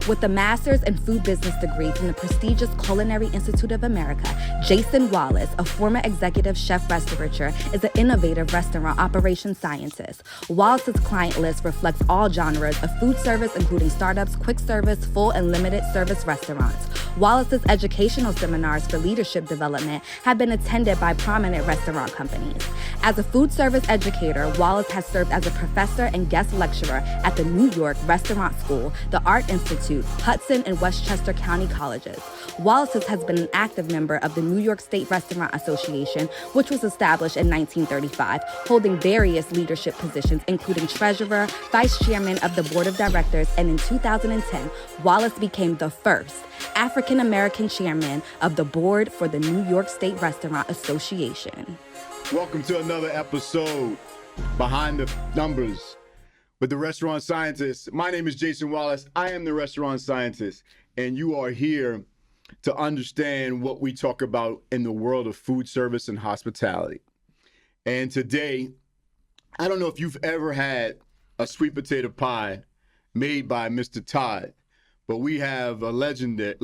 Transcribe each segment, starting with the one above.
With a master's in food business degree from the prestigious Culinary Institute of America, Jason Wallace, a former executive chef restaurateur, is an innovative restaurant operations scientist. Wallace's client list reflects all genres of food service, including startups, quick service, full and limited service restaurants. Wallace's educational seminars for leadership development have been attended by prominent restaurant companies. As a food service educator, Wallace has served as a professor and guest lecturer at the New York Restaurant School, the Art Institute, Hudson and Westchester County Colleges. Wallace has been an active member of the New York State Restaurant Association, which was established in 1935, holding various leadership positions, including treasurer, vice chairman of the board of directors, and in 2010, Wallace became the first African-American chairman of the board for the New York State Restaurant Association. Welcome to another episode, Behind the Numbers, with the Restaurant Scientist. My name is Jason Wallace. I am the Restaurant Scientist, and you are here to understand what we talk about in the world of food service and hospitality. And today, I don't know if you've ever had a sweet potato pie made by Mr. Tod, but we have a legend in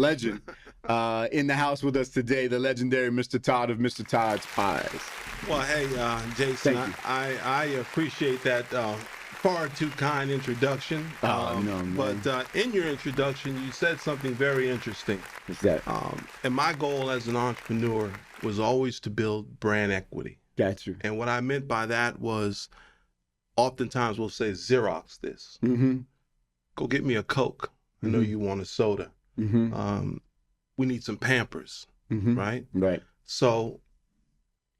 the house with us today, the legendary Mr. Tod of Mr. Tod's Pies. Well, hey, Jason, I appreciate that far too kind introduction. But in your introduction, you said something very interesting. What's that? And my goal as an entrepreneur was always to build brand equity. Got you. And what I meant by that was, oftentimes we'll say, Xerox this. Mm-hmm. Go get me a Coke. I know you want a soda. Mm-hmm. We need some Pampers, right? Right. So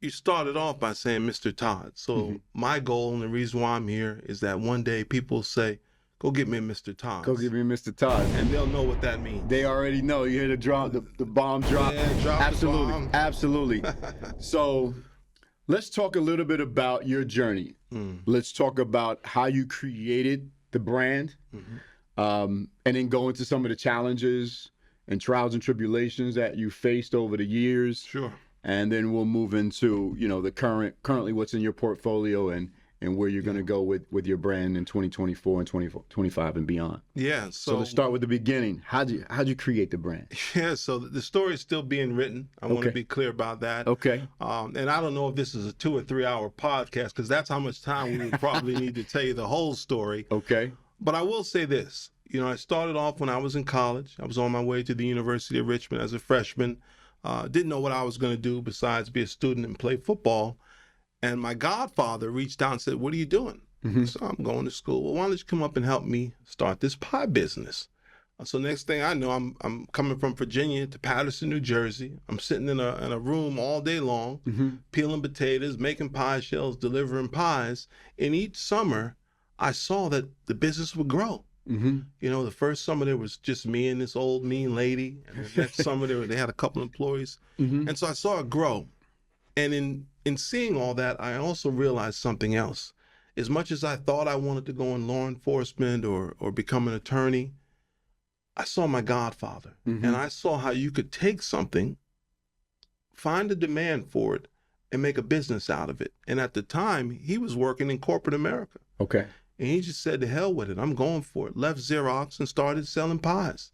you started off by saying Mr. Tod. So my goal and the reason why I'm here is that one day people say, go get me a Mr. Tod. Go get me a Mr. Tod. And they'll know what that means. They already know. You hear the drop, the bomb drop. Yeah, drop Absolutely. the bomb. Absolutely. So let's talk a little bit about your journey. Let's talk about how you created the brand, and then go into some of the challenges and trials and tribulations that you faced over the years. Sure. And then we'll move into, the currently what's in your portfolio and where you're going to go with your brand in 2024 and 2025 and beyond. Yeah. So let's start with the beginning. How'd you create the brand? Yeah. So the story is still being written. I want to be clear about that. Okay. And I don't know if this is a 2 or 3 hour podcast, because that's how much time we would probably need to tell you the whole story. Okay. But I will say this. I started off when I was in college. I was on my way to the University of Richmond as a freshman. Didn't know what I was going to do besides be a student and play football. And my godfather reached out and said, what are you doing? So I'm going to school. Well, why don't you come up and help me start this pie business? So next thing I know, I'm coming from Virginia to Paterson, New Jersey. I'm sitting in a room all day long, peeling potatoes, making pie shells, delivering pies. And each summer, I saw that the business would grow. The first summer there was just me and this old mean lady, and the next summer they had a couple employees, and so I saw it grow. And in seeing all that, I also realized something else. As much as I thought I wanted to go in law enforcement or become an attorney, I saw my godfather, and I saw how you could take something, find a demand for it, and make a business out of it. And at the time, he was working in corporate America. Okay. And he just said, to hell with it, I'm going for it. Left Xerox and started selling pies.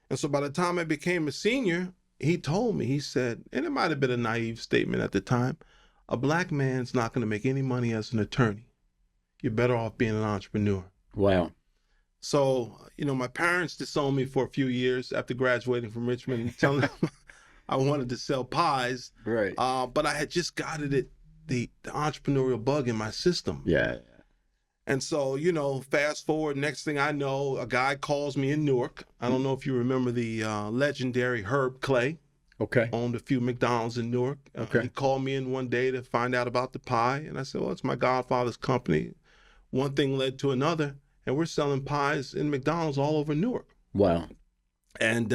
And so by the time I became a senior, he told me, he said, and it might have been a naive statement at the time, a black man's not going to make any money as an attorney. You're better off being an entrepreneur. Wow. So, my parents disowned me for a few years after graduating from Richmond and telling them I wanted to sell pies. Right. But I had just gotten the entrepreneurial bug in my system. Yeah. And so, fast forward, next thing I know, a guy calls me in Newark. I don't know if you remember the legendary Herb Clay. Okay. Owned a few McDonald's in Newark. Okay. He called me in one day to find out about the pie. And I said, well, it's my godfather's company. One thing led to another. And we're selling pies in McDonald's all over Newark. Wow. And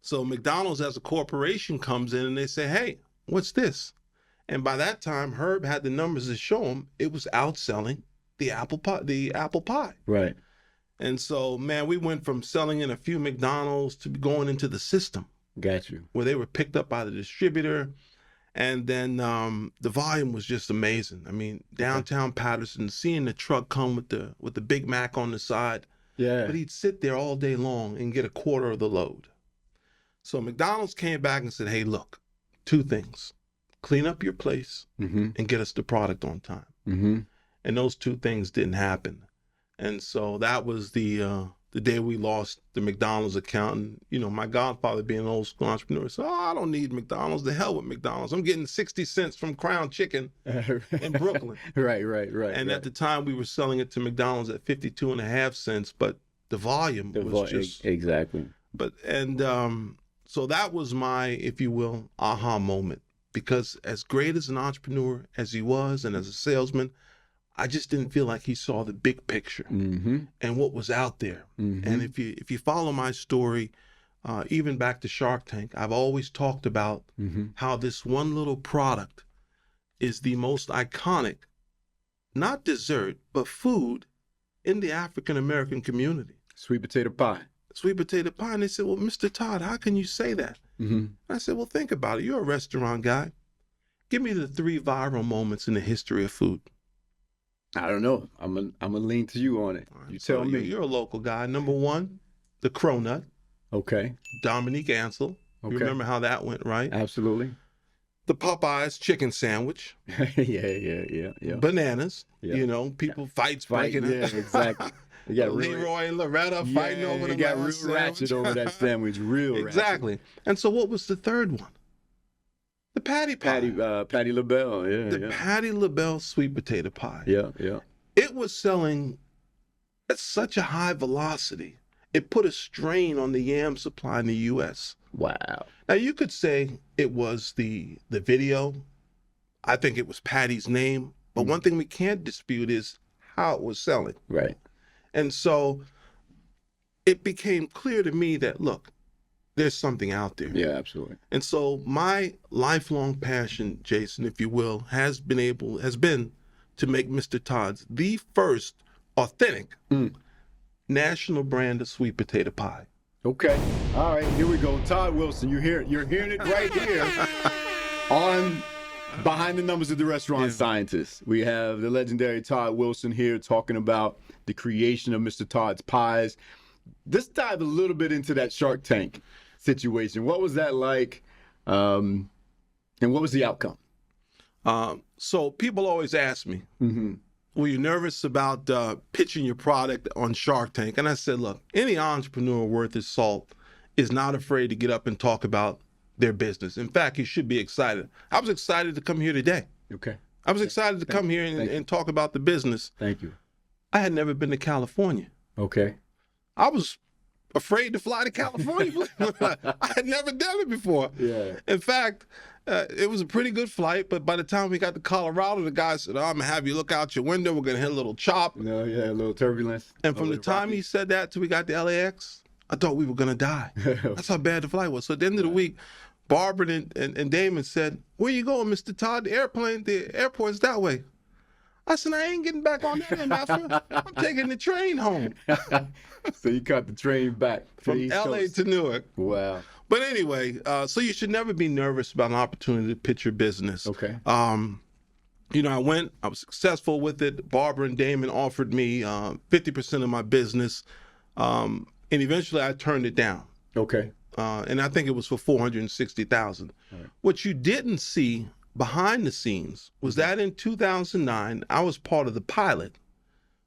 so McDonald's as a corporation comes in and they say, hey, what's this? And by that time, Herb had the numbers to show him it was outselling the apple pie. Right. And so, man, we went from selling in a few McDonald's to going into the system. Got you. Where they were picked up by the distributor. And then the volume was just amazing. I mean, downtown Paterson, seeing the truck come with the Big Mac on the side, Yeah. But he'd sit there all day long and get a quarter of the load. So McDonald's came back and said, hey, look, two things. Clean up your place and get us the product on time. And those two things didn't happen. And so that was the day we lost the McDonald's account. And, you know, my godfather being an old school entrepreneur said, oh, I don't need McDonald's. The hell with McDonald's. I'm getting 60 cents from Crown Chicken in Brooklyn. Right. And at the time we were selling it to McDonald's at 52.5 cents, but the volume was just... Exactly. So that was my, if you will, aha moment. Because as great as an entrepreneur as he was and as a salesman, I just didn't feel like he saw the big picture and what was out there. And if you follow my story, even back to Shark Tank, I've always talked about how this one little product is the most iconic, not dessert, but food in the African American community. Sweet potato pie. Sweet potato pie. And they said, well, Mr. Tod, how can you say that? I said, well, think about it. You're a restaurant guy. Give me the 3 viral moments in the history of food. I don't know. I'm gonna lean to you on it. You tell me. You're a local guy. Number 1, the Cronut. Okay. Dominique Ansel. You remember how that went, right? Absolutely. The Popeyes chicken sandwich. Yeah. Bananas. Yeah. You know, people fights breaking. Yeah, exactly. You got Leroy and Loretta fighting over the got real ratchet over that sandwich. Real exactly. Ratchet. And so what was the third one? The Patty pie. Patty LaBelle. The Patty LaBelle sweet potato pie. Yeah. It was selling at such a high velocity. It put a strain on the yam supply in the U.S. Wow. Now you could say it was the video. I think it was Patty's name. But one thing we can't dispute is how it was selling. Right. And so it became clear to me that, look, there's something out there. Yeah, absolutely. And so my lifelong passion, Jason, if you will, has been to make Mr. Todd's the first authentic national brand of sweet potato pie. Okay. All right, here we go. Tod Wilson, you're hearing it right here on Behind the Numbers of the Restaurant Scientist. We have the legendary Tod Wilson here talking about the creation of Mr. Todd's Pies. Let's dive a little bit into that Shark Tank situation. What was that like? And what was the outcome? So people always ask me, were you nervous about pitching your product on Shark Tank? And I said, look, any entrepreneur worth his salt is not afraid to get up and talk about their business. In fact, he should be excited. I was excited to come here today. Okay. I was excited to come here and talk about the business. Thank you. I had never been to California. Okay. I was afraid to fly to California. I had never done it before. Yeah. In fact, it was a pretty good flight, but by the time we got to Colorado, the guy said, I'm going to have you look out your window. We're going to hit a little chop. No, yeah, a little turbulence. And from the time he said that till we got to LAX, I thought we were going to die. That's how bad the flight was. So at the end of the week, Barbara and Damon said, where you going, Mr. Tod? The airport's that way. I said, I ain't getting back on that end, I'm taking the train home. So you caught the train back from LA to Newark. Wow. But anyway, so you should never be nervous about an opportunity to pitch your business. Okay. You know, I was successful with it. Barbara and Damon offered me 50% of my business. And eventually I turned it down. Okay. And I think it was for $460,000. Right. What you didn't see behind the scenes was that in 2009, I was part of the pilot.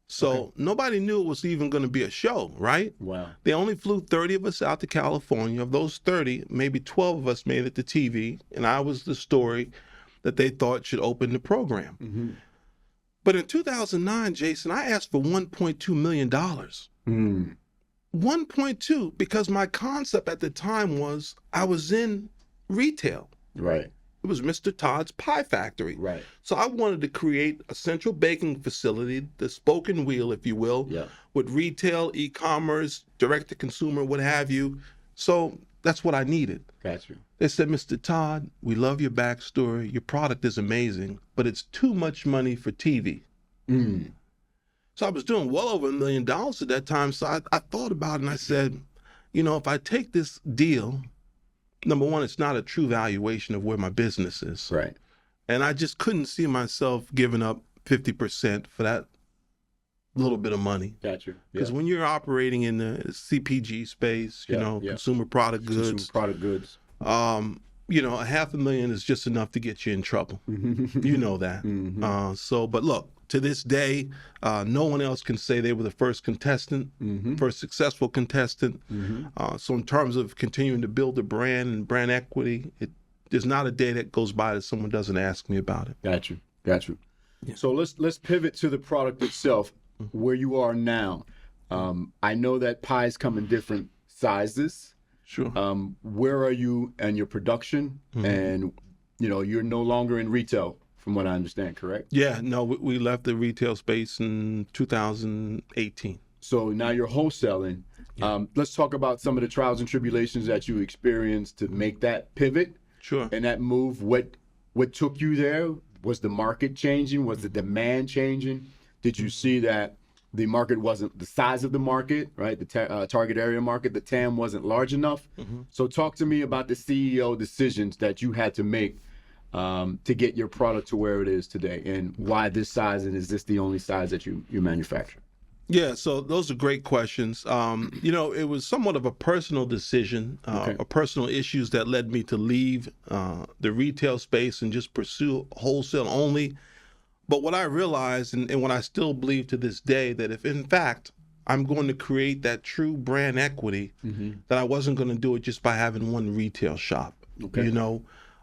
So nobody knew it was even going to be a show, right? Wow. They only flew 30 of us out to California. Of those 30, maybe 12 of us made it to TV, and I was the story that they thought should open the program. But in 2009, Jason, I asked for $1.2 million. 1.2, because my concept at the time was I was in retail. Right. It was Mr. Todd's Pie Factory. Right. So I wanted to create a central baking facility, the spoken wheel, if you will, with retail, e-commerce, direct-to-consumer, what have you. So that's what I needed. Got you. They said, Mr. Tod, we love your backstory. Your product is amazing, but it's too much money for TV. So I was doing well over $1 million at that time. So I thought about it and I said, you know, if I take this deal, number one, it's not a true valuation of where my business is. Right. And I just couldn't see myself giving up 50% for that little bit of money. Gotcha. Because when you're operating in the CPG space, consumer product goods, $500,000 is just enough to get you in trouble. You know that. But look, to this day, no one else can say they were the first contestant, first successful contestant. So in terms of continuing to build a brand and brand equity, there's not a day that goes by that someone doesn't ask me about it. Got you. Yeah. So let's pivot to the product itself, where you are now. I know that pies come in different sizes. Sure. Where are you in your production? And you're no longer in retail, from what I understand, correct? Yeah, no, we left the retail space in 2018. So now you're wholesaling. Yeah. Let's talk about some of the trials and tribulations that you experienced to make that pivot. Sure. And that move. What took you there? Was the market changing? Was the demand changing? Did you see that the market wasn't the size of the market, right? The target area market, the TAM wasn't large enough. So talk to me about the CEO decisions that you had to make to get your product to where it is today, and why this size, and is this the only size that you manufacture? Yeah, so those are great questions. It was somewhat of a personal decision, or personal issues that led me to leave the retail space and just pursue wholesale only. But what I realized, and what I still believe to this day, that if in fact I'm going to create that true brand equity, that I wasn't going to do it just by having one retail shop.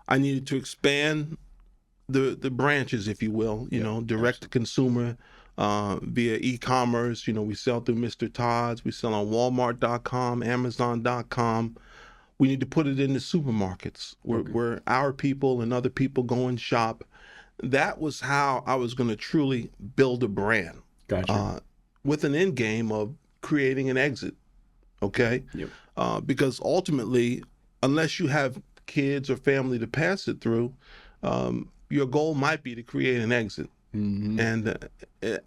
I needed to expand the branches, if you will, direct to consumer, via e-commerce. We sell through Mr. Tod's, we sell on Walmart.com, Amazon.com. We need to put it in the supermarkets where our people and other people go and shop. That was how I was going to truly build a brand. Gotcha. With an end game of creating an exit. Okay. Yep. Because ultimately, unless you have kids or family to pass it through, your goal might be to create an exit. And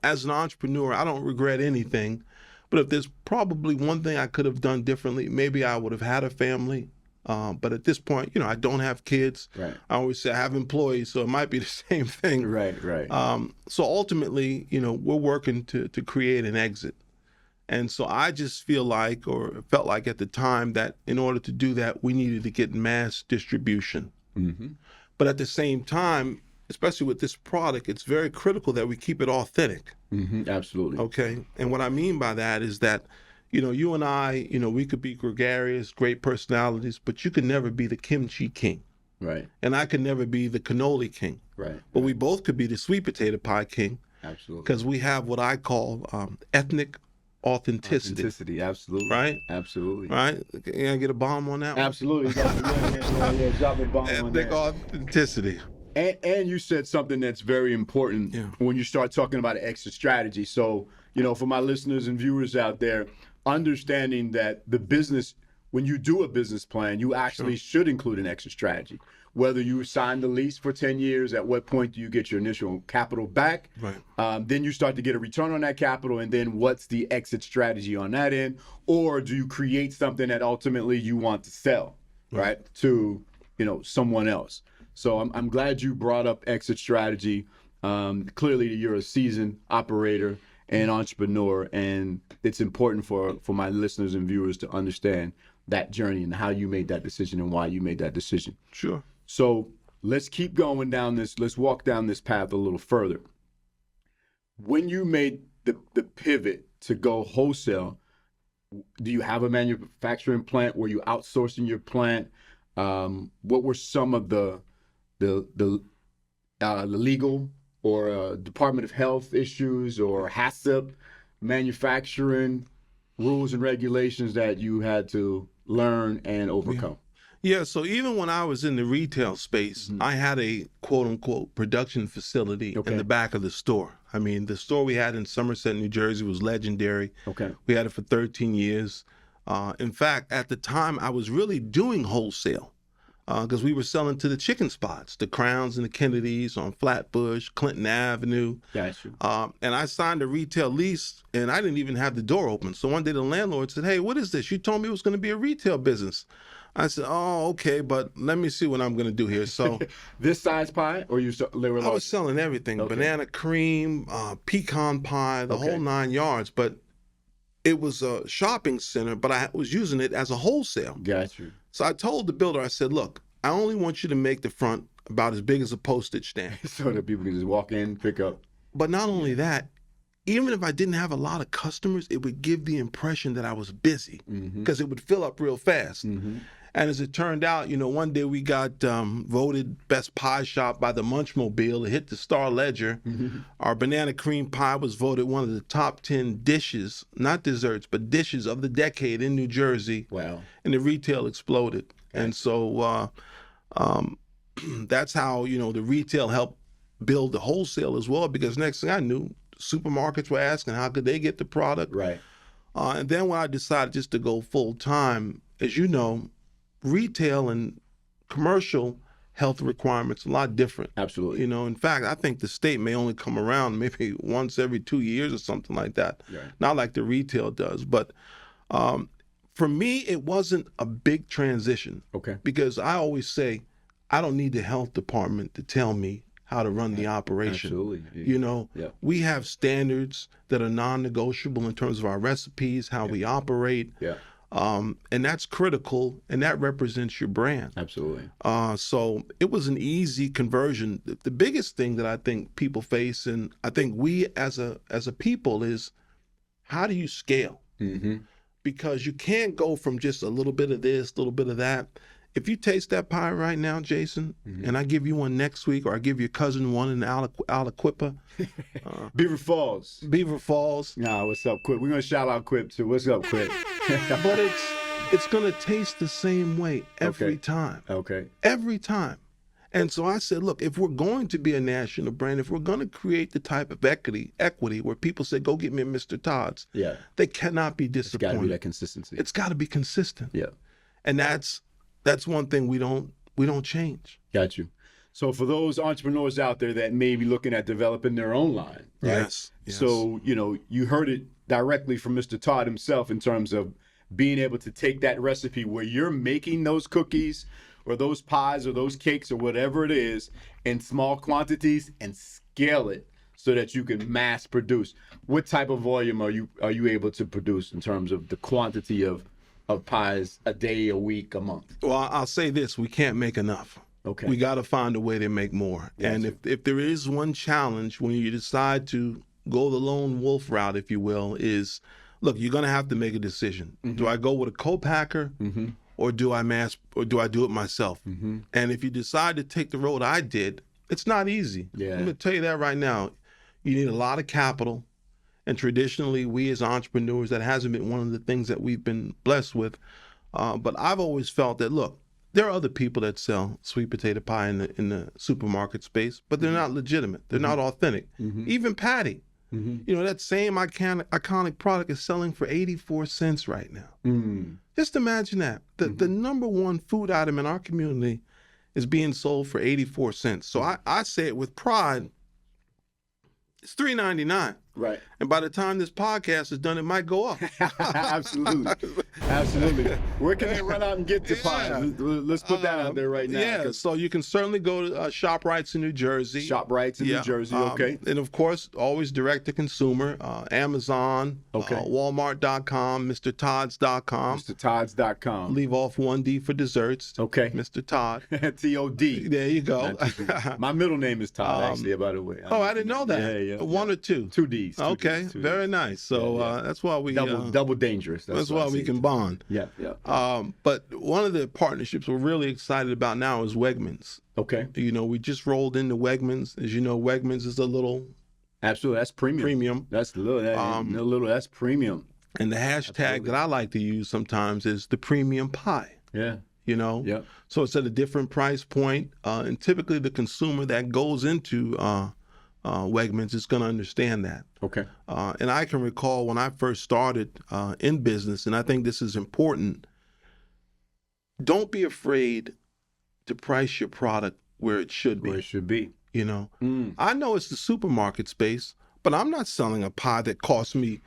as an entrepreneur, I don't regret anything. But if there's probably one thing I could have done differently, maybe I would have had a family. But at this point, I don't have kids. Right. I always say I have employees, so it might be the same thing. Right. So ultimately, we're working to create an exit. And so I just felt like at the time that in order to do that, we needed to get mass distribution. But at the same time, especially with this product, it's very critical that we keep it authentic. Absolutely. Okay. And what I mean by that is that, you and I, we could be gregarious, great personalities, but you could never be the kimchi king. Right. And I could never be the cannoli king. Right. But we both could be the sweet potato pie king. Absolutely. Because we have what I call ethnic authenticity. Absolutely. Right? Absolutely. Right? Can I get a bomb on that one? Absolutely. Yeah. Drop a bomb on that. Ethnic authenticity. And you said something that's very important when you start talking about an exit strategy. So, for my listeners and viewers out there, understanding that the business, when you do a business plan, you actually should include an exit strategy. Whether you sign the lease for 10 years, at what point do you get your initial capital back? Right. Then you start to get a return on that capital, and then what's the exit strategy on that end? Or do you create something that ultimately you want to sell, right, to someone else? So I'm glad you brought up exit strategy. Clearly, you're a seasoned operator and entrepreneur, and it's important for my listeners and viewers to understand that journey and how you made that decision and why you made that decision. Sure. So let's keep going down this. Let's walk down this path a little further. When you made the pivot to go wholesale, do you have a manufacturing plant? Were you outsourcing your plant? What were some of the legal or Department of Health issues or HACCP manufacturing rules and regulations that you had to learn and overcome? Yeah, so even when I was in the retail space, I had a quote-unquote production facility in the back of the store. I mean, the store we had in Somerset, New Jersey was legendary. We had it for 13 years. In fact, at the time, I was really doing wholesale because we were selling to the chicken spots, the Crowns and the Kennedys on Flatbush, Clinton Avenue. Gotcha. And I signed a retail lease, and I didn't even have the door open. So one day the landlord said, "Hey, what is this? You told me it was going to be a retail business." I said, oh, okay, but let me see what I'm going to do here. So This size pie, or they were I was selling everything, Okay. banana cream, pecan pie, the whole 9 yards. But it was a shopping center, but I was using it as a wholesale. Got you. So I told the builder, I said, look, I only want you to make the front about as big as a postage stamp. So that people can just walk in, pick up. But not only that, even if I didn't have a lot of customers, it would give the impression that I was busy because it would fill up real fast. And as it turned out, one day we got voted best pie shop by the Munchmobile. It hit the Star Ledger. Our banana cream pie was voted one of the top 10 dishes, not desserts, but dishes of the decade in New Jersey. Wow. And the retail exploded. Okay. And so that's how, the retail helped build the wholesale as well, because next thing I knew, supermarkets were asking how could they get the product. Right. And then when I decided just to go full time, as you know, retail and commercial health requirements a lot different. Absolutely. In fact, I think the state may only come around maybe once every 2 years or something like that. Right. Not like the retail does. But for me, it wasn't a big transition. Okay. Because I always say, I don't need the health department to tell me how to run the operation. Absolutely. We have standards that are non-negotiable in terms of our recipes, how we operate. Yeah. And that's critical, and that represents your brand. Absolutely. So it was an easy conversion. The biggest thing that I think people face, and I think we as a people, is how do you scale? Because you can't go from just a little bit of this, a little bit of that. If you taste that pie right now, Jason, and I give you one next week, or I give your cousin one in Aliquippa. Beaver Falls. Beaver Falls. Nah, what's up, Quip? We're going to shout out Quip, too. What's up, Quip? But it's going to taste the same way every time. Okay. Every time. And so I said, look, if we're going to be a national brand, if we're going to create the type of equity where people say, go get me a Mr. Todd's, they cannot be disappointed. It's got to be that consistency. It's got to be consistent. Yeah. And that's one thing we don't change. Got you. So for those entrepreneurs out there that may be looking at developing their own line, right? Yes. So, you heard it directly from Mr. Todd himself in terms of being able to take that recipe where you're making those cookies or those pies or those cakes or whatever it is in small quantities and scale it so that you can mass produce. What type of volume are you able to produce in terms of the quantity of pies a day, a week, a month? Well, I'll say this, we can't make enough. Okay. We got to find a way to make more. Yes. And if there is one challenge when you decide to go the lone wolf route, if you will, is, look, you're going to have to make a decision. Do I go with a co-packer or do I do it myself? And if you decide to take the road I did, it's not easy. Yeah. I'm going to tell you that right now. You need a lot of capital. And traditionally, we as entrepreneurs, that hasn't been one of the things that we've been blessed with. But I've always felt that, look, there are other people that sell sweet potato pie in the supermarket space, but they're not legitimate. They're not authentic. Even Patty, that same iconic product is selling for 84 cents right now. Just imagine that. The number one food item in our community is being sold for 84 cents. So I say it with pride, it's $3.99. Right. And by the time this podcast is done, it might go up. Absolutely. Where can they run out and get the pies? Let's put that out there right now. Yeah, so you can certainly go to ShopRites in New Jersey. ShopRites in New Jersey, okay. And of course, always direct to consumer, Amazon, Walmart.com, MrTodds.com. MrTodds.com. Leave off one D for desserts. Okay. Mr. Todd. T-O-D. There you go. My middle name is Todd, actually, by the way. I didn't know that. Yeah. One or two? 2 Ds. Okay, very nice. So that's why we double dangerous. That's why we can bond. Yeah. But one of the partnerships we're really excited about now is Wegmans. Okay. We just rolled into Wegmans. As you know, Wegmans is a little absolutely that's premium. That's that's premium. And the hashtag that I like to use sometimes is the premium pie. Yeah. Yeah. So it's at a different price point, and typically the consumer that goes into Wegmans is going to understand that. Okay. And I can recall when I first started in business, and I think this is important, don't be afraid to price your product where it should be. Where it should be. I know it's the supermarket space, but I'm not selling a pie that costs me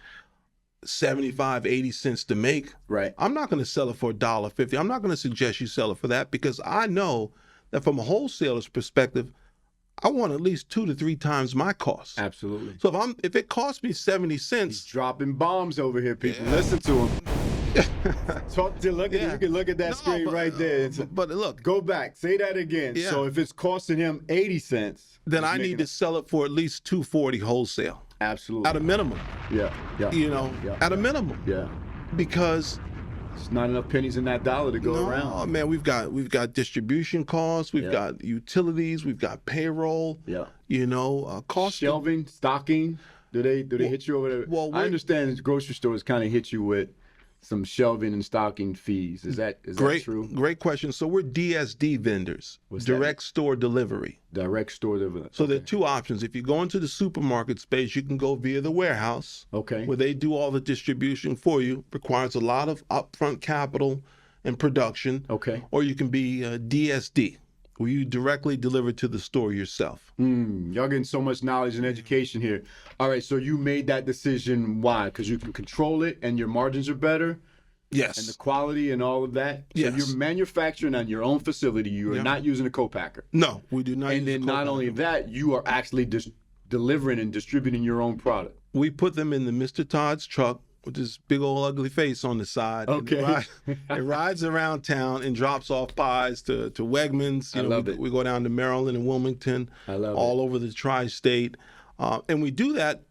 75, 80 cents to make, Right. I'm not going to sell it for $1.50. I'm not going to suggest you sell it for that, because I know that from a wholesaler's perspective, I want at least 2 to 3 times my cost. Absolutely. So if it costs me 70 He's cents, dropping bombs over here, people. Yeah. Listen to him. Talk to look at Yeah. you can look at that No, screen but- right there. It's but look, go back. Say that again. Yeah. So if it's costing him 80 cents, then he's I making need to sell it for at least $2.40 wholesale absolutely at a minimum. yeah. At a minimum, Yeah. because There's not enough pennies in that dollar to go around. Oh man, we've got distribution costs, we've got utilities, we've got payroll. Yeah. Cost. Shelving, stocking. Do they hit you over there? well, I understand grocery stores kind of hit you with some shelving and stocking fees. Is that true? Great question. So we're DSD vendors, What's that? direct store delivery. Direct store delivery. So there are 2 options. If you go into the supermarket space, you can go via the warehouse, Okay. where they do all the distribution for you. Requires a lot of upfront capital and production. Okay. Or you can be DSD, where you directly deliver to the store yourself. Y'all getting so much knowledge and education here. All right, so you made that decision. Why? Because you can control it and your margins are better Yes. and the quality and all of that. Yes. So you're manufacturing on your own facility. You are not using a co-packer. No, we do not. And use then not co-packer. only that, you are actually just delivering and distributing your own product. We put them in the Mr. Todd's truck with this big old ugly face on the side. and Okay. It rides around town and drops off pies to Wegmans. I love it. We go down to Maryland and Wilmington, I love all over the tri-state. And we do that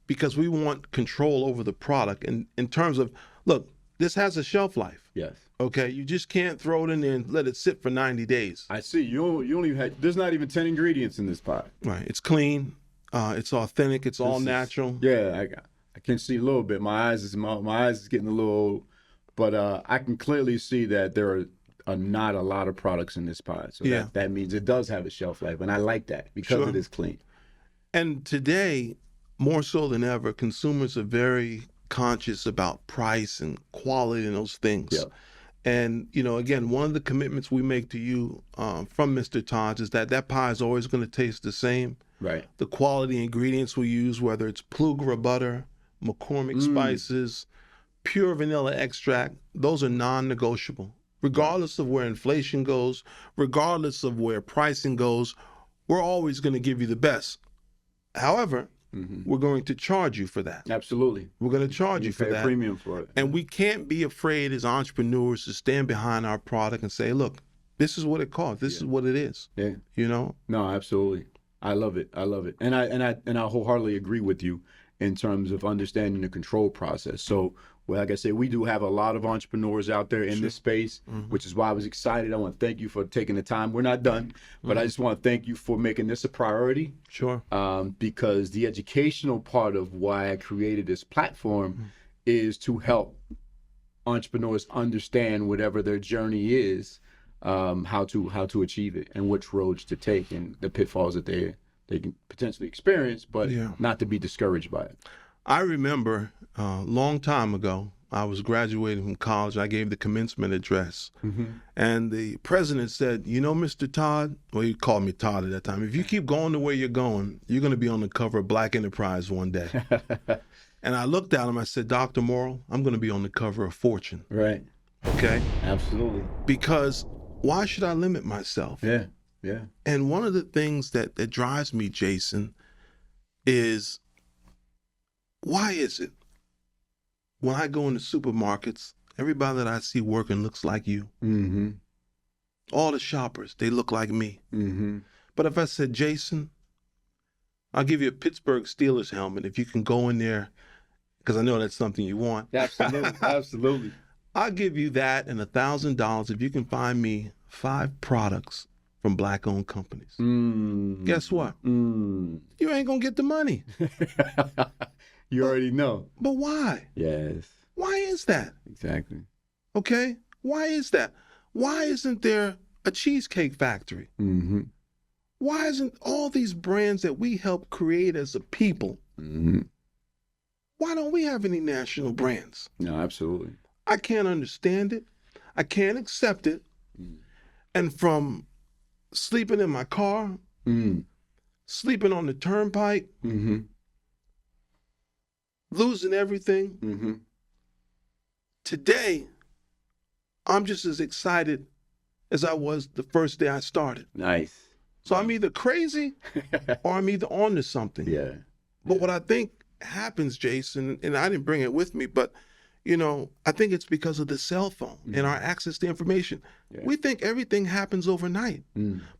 because we want control over the product. And in terms of, look, this has a shelf life. Yes. Okay, you just can't throw it in there and let it sit for 90 days. I see. You don't even have, there's not even 10 ingredients in this pie. Right. It's clean. It's authentic. It's all This is- natural. Yeah, I can see a little bit. My eyes is getting a little old, but I can clearly see that there are not a lot of products in this pie. So Yeah. that means it does have a shelf life, and I like that because Sure. it is clean. And today, more so than ever, consumers are very conscious about price and quality and those things. Yeah. And, again, one of the commitments we make to you from Mr. Todd's is that pie is always going to taste the same. Right. The quality ingredients we use, whether it's Plugra butter, McCormick spices, pure vanilla extract, those are non-negotiable. Regardless of where inflation goes, regardless of where pricing goes, we're always going to give you the best. However, we're going to charge you for that. Absolutely. We're going to charge you for pay a that. premium for it. And we can't be afraid as entrepreneurs to stand behind our product and say, look, this is what it costs. This is what it is. Yeah. No, absolutely. I love it. And I wholeheartedly agree with you in terms of understanding the control process. So, like I said, we do have a lot of entrepreneurs out there in this space, which is why I was excited. I want to thank you for taking the time. We're not done, but I just want to thank you for making this a priority. Sure. Because the educational part of why I created this platform is to help entrepreneurs understand whatever their journey is, how to achieve it and which roads to take and the pitfalls that they can potentially experience, but not to be discouraged by it. I remember a long time ago, I was graduating from college. I gave the commencement address. And the president said, Mr. Todd, well, he called me Todd at that time, if you keep going the way you're going, you're going to be on the cover of Black Enterprise one day. And I looked at him, I said, Dr. Morrill, I'm going to be on the cover of Fortune. Right. Okay? Absolutely. Because why should I limit myself? Yeah. And one of the things that drives me, Jason, is why is it when I go into supermarkets, everybody that I see working looks like you? All the shoppers, they look like me. But if I said, Jason, I'll give you a Pittsburgh Steelers helmet if you can go in there, because I know that's something you want. Absolutely. I'll give you that and $1,000 if you can find me 5 products from Black-owned companies. Guess what? You ain't gonna get the money. You already know. But why? Yes. Why is that? Exactly. Okay? Why is that? Why isn't there a Cheesecake Factory? Why isn't all these brands that we help create as a people, why don't we have any national brands? No, absolutely. I can't understand it. I can't accept it. And from sleeping in my car, sleeping on the turnpike, losing everything. Mm-hmm. Today, I'm just as excited as I was the first day I started. Nice. So I'm either crazy or I'm either on to something. Yeah. But what I think happens, Jason, and I didn't bring it with me, but I think it's because of the cell phone and our access to information. Yeah. We think everything happens overnight.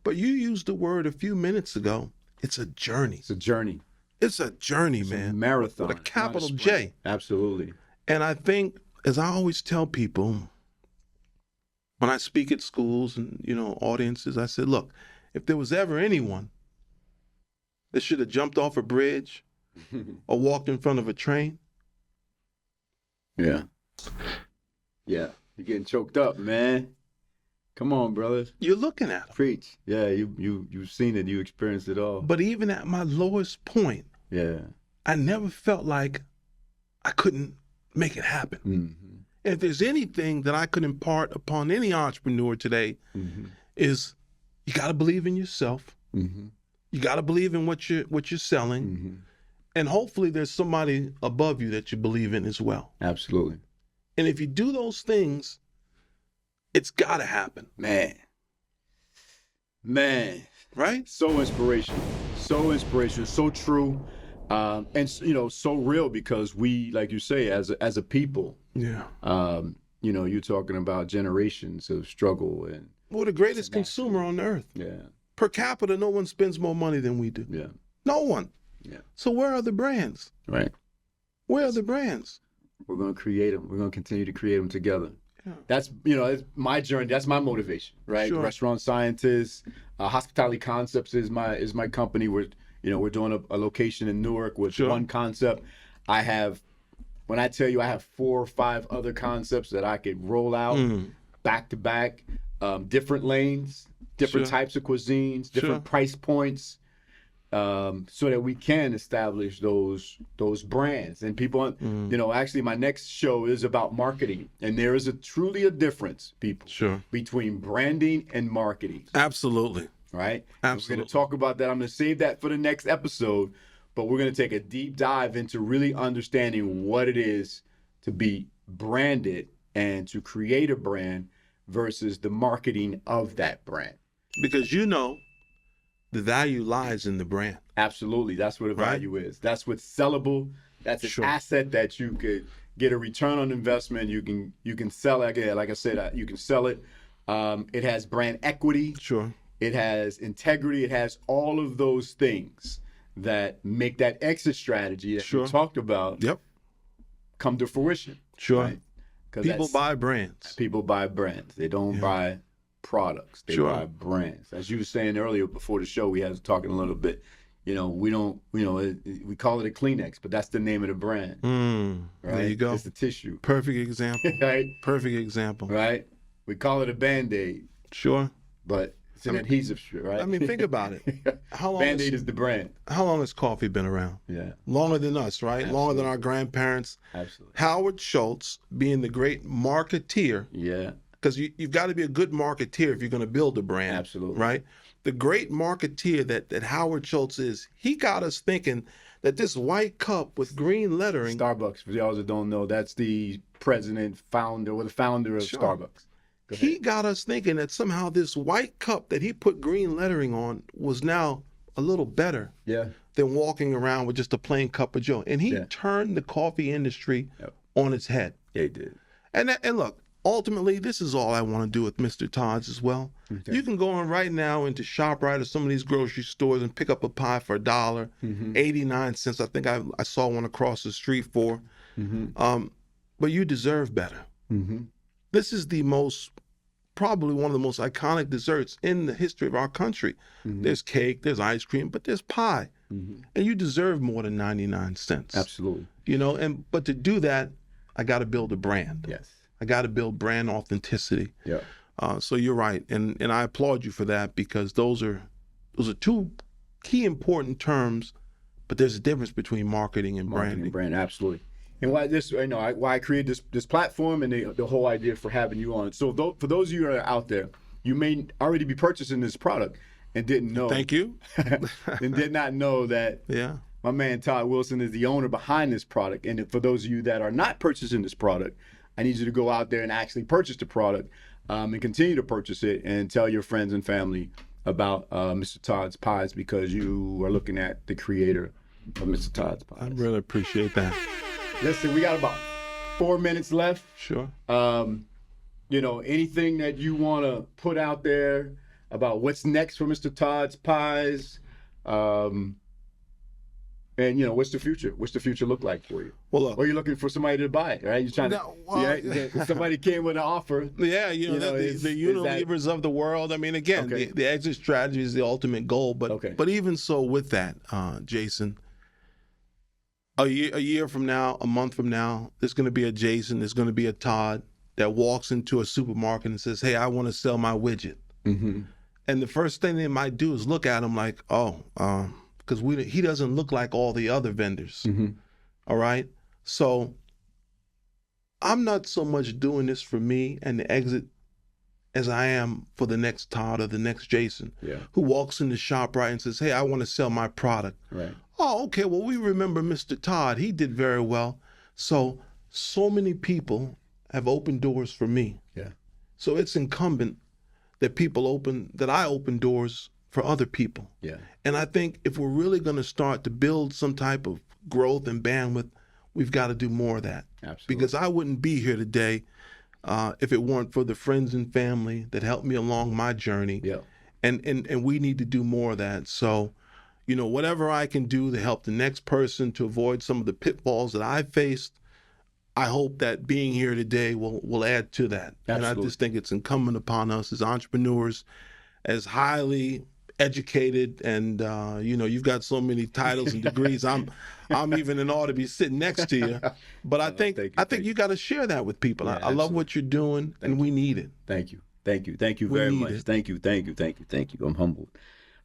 But you used the word a few minutes ago. It's a journey. It's a journey. It's a journey, It's man. a marathon. With a It's not capital sprint. J. Absolutely. And I think, as I always tell people, when I speak at schools and, audiences, I said, look, if there was ever anyone that should have jumped off a bridge or walked in front of a train. Yeah. Yeah. You're getting choked up, man. Come on, brothers. You're looking at them. Preach. Yeah, you've seen it. You experienced it all. But even at my lowest point, Yeah. I never felt like I couldn't make it happen. Mm-hmm. And if there's anything that I could impart upon any entrepreneur today, Mm-hmm. is you got to believe in yourself. Mm-hmm. You got to believe in what you're selling. Mm-hmm. And hopefully there's somebody above you that you believe in as well. Absolutely. And if you do those things, it's got to happen. Man. Right? So inspirational. So true. And so real, because we, like you say, as a people, Yeah. you're talking about generations of struggle and We're the greatest consumer on earth. yeah. Per capita, no one spends more money than we do. Yeah. No one. Yeah. So where are the brands? Right. Where are the brands? We're going to create them. We're going to continue to create them together. Yeah. That's, it's my journey. That's my motivation, right? Sure. Restaurant Scientists, Hospitality Concepts is my company. We're doing a location in Newark with Sure. one concept. When I tell you I have 4 or 5 other concepts that I could roll out back to back, different lanes, different Sure. types of cuisines, different Sure. price points, so that we can establish those brands. And people, actually my next show is about marketing, and there is truly a difference, people, Sure. between branding and marketing, Absolutely. right? And we're Absolutely. going to talk about that. I'm going to save that for the next episode, but we're going to take a deep dive into really understanding what it is to be branded and to create a brand versus the marketing of that brand. Because the value lies in the brand. Absolutely. That's what the Right. value is. That's what's sellable. That's an Sure. asset that you could get a return on investment. You can sell it. Again, like I said, you can sell it. It has brand equity. Sure. It has integrity. It has all of those things that make that exit strategy that Sure. we talked about Yep. come to fruition. Sure. Right? 'Cause People that's- buy brands. People buy brands. They don't buy products. They Sure. buy brands. As you were saying earlier before the show, we had talking a little bit. We don't. We call it a Kleenex, but that's the name of the brand. Right? There you go. It's the tissue. Perfect example. Right. Perfect example. Right. We call it a Band-Aid, Sure. but it's an adhesive strip, right? I mean, think about it. How long Band-Aid is the brand. How long has coffee been around? Yeah. Longer than us, right? Absolutely. Longer than our grandparents. Absolutely. Howard Schultz, being the great marketeer, Yeah. because you've got to be a good marketeer if you're going to build a brand. Absolutely. Right? The great marketeer that Howard Schultz is, he got us thinking that this white cup with green lettering. Starbucks, for y'all that don't know, that's the founder of Sure. Starbucks. Go He ahead. got us thinking that somehow this white cup that he put green lettering on was now a little better Yeah. than walking around with just a plain cup of joe. And he Yeah. turned the coffee industry Yep. on its head. Yeah, he did. And look, ultimately, this is all I want to do with Mr. Todd's as well. Okay. You can go on right now into ShopRite or some of these grocery stores and pick up a pie for $1, 89 cents. I think I saw one across the street for. But you deserve better. This is probably one of the most iconic desserts in the history of our country. There's cake, there's ice cream, but there's pie. And you deserve more than 99 cents. Absolutely. But to do that, I got to build a brand. Yes. I got to build brand authenticity. Yeah. So you're right, and I applaud you for that, because those are two key important terms, but there's a difference between marketing and Marketing branding. and brand, absolutely. And why I created this platform and the whole idea for having you on. So for those of you that are out there, you may already be purchasing this product and didn't know. Thank you. And did not know that Yeah. My man Tod Wilson is the owner behind this product. And for those of you that are not purchasing this product, I need you to go out there and actually purchase the product and continue to purchase it and tell your friends and family about Mr. Tod's Pies, because you are looking at the creator of Mr. Tod's Pies. I really appreciate that. Listen, we got about 4 minutes left. Sure. Anything that you want to put out there about what's next for Mr. Tod's Pies? And what's the future? What's the future look like for you? Well, look, or you're looking for somebody to buy it, right? You're trying to. Somebody came with an offer. Yeah, the Unilevers of the world. I mean, again, the exit strategy is the ultimate goal. But even so, with that, Jason, a year from now, a month from now, there's going to be a Jason, there's going to be a Tod that walks into a supermarket and says, "Hey, I want to sell my widget." Mm-hmm. And the first thing they might do is look at him like, because he doesn't look like all the other vendors. Mm-hmm. All right? So I'm not so much doing this for me and the exit as I am for the next Tod or the next Jason, who walks in the shop, right, and says, "Hey, I want to sell my product." Right. Oh, okay, well, we remember Mr. Tod. He did very well. So many people have opened doors for me. Yeah. So it's incumbent that I open doors for other people. Yeah. And I think if we're really going to start to build some type of growth and bandwidth, we've got to do more of that. Absolutely. Because I wouldn't be here today if it weren't for the friends and family that helped me along my journey. Yeah. And we need to do more of that. So, whatever I can do to help the next person to avoid some of the pitfalls that I've faced, I hope that being here today will add to that. Absolutely. And I just think it's incumbent upon us as entrepreneurs, as highly educated, and you've got so many titles and degrees. I'm even in awe to be sitting next to you. But I think you got to share that with people. Yeah, I love what you're doing, and we need it. Thank you very much. Thank you. I'm humbled.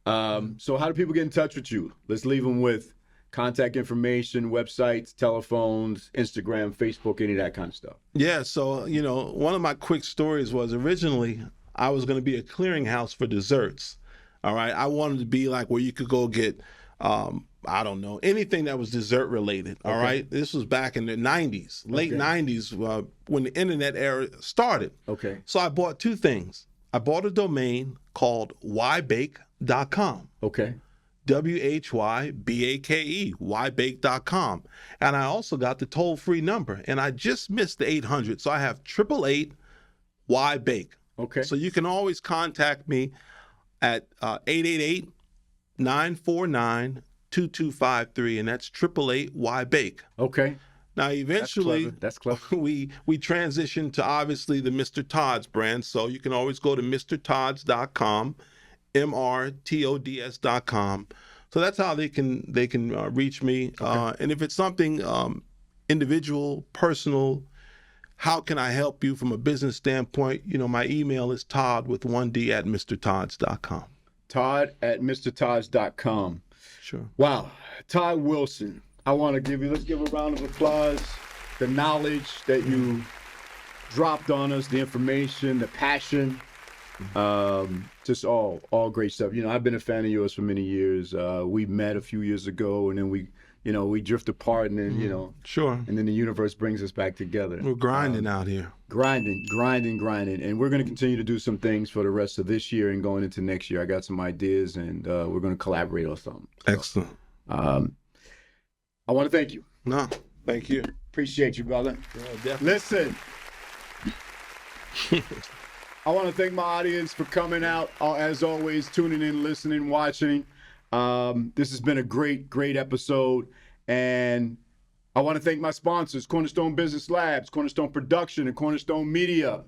So how do people get in touch with you? Let's leave them with contact information, websites, telephones, Instagram, Facebook, any of that kind of stuff. Yeah, so, one of my quick stories was originally I was going to be a clearinghouse for desserts. All right, I wanted to be like where you could go get, anything that was dessert related. All right, this was back in the 90s, late 90s, when the internet era started. Okay. So I bought two things. I bought a domain called whybake.com. Okay. WHYBAKE, whybake.com. And I also got the toll-free number, and I just missed the 800. So I have 888-WHY-BAKE. Okay. So you can always contact me at 888-949-2253, and that's 888-WHY-BAKE. Okay. Now, eventually, that's clever. we transitioned to, obviously, the Mr. Tod's brand, so you can always go to MrTods.com, MRTODS.com. So that's how they can reach me. Okay. And if it's something individual, personal, how can I help you from a business standpoint? My email is Tod with 1D at MrTods.com. Tod at MrTods.com. Sure. Wow. Tod Wilson, let's give a round of applause. The knowledge that you dropped on us, the information, the passion. Just all great stuff. I've been a fan of yours for many years. We met a few years ago, and then we drift apart, and then sure, and then the universe brings us back together. We're grinding out here. Grinding, and we're going to continue to do some things for the rest of this year and going into next year. I got some ideas, and we're going to collaborate on something. Excellent. I want to thank you. No, thank you. Appreciate you, brother. Yeah, definitely. Listen. I want to thank my audience for coming out, as always, tuning in, listening, watching. This has been a great episode. And I want to thank my sponsors, Cornerstone Business Labs, Cornerstone Production, and Cornerstone Media.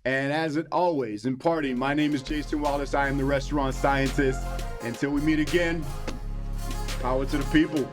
And as always, in parting, my name is Jason Wallace. I am the restaurant scientist. Until we meet again, power to the people.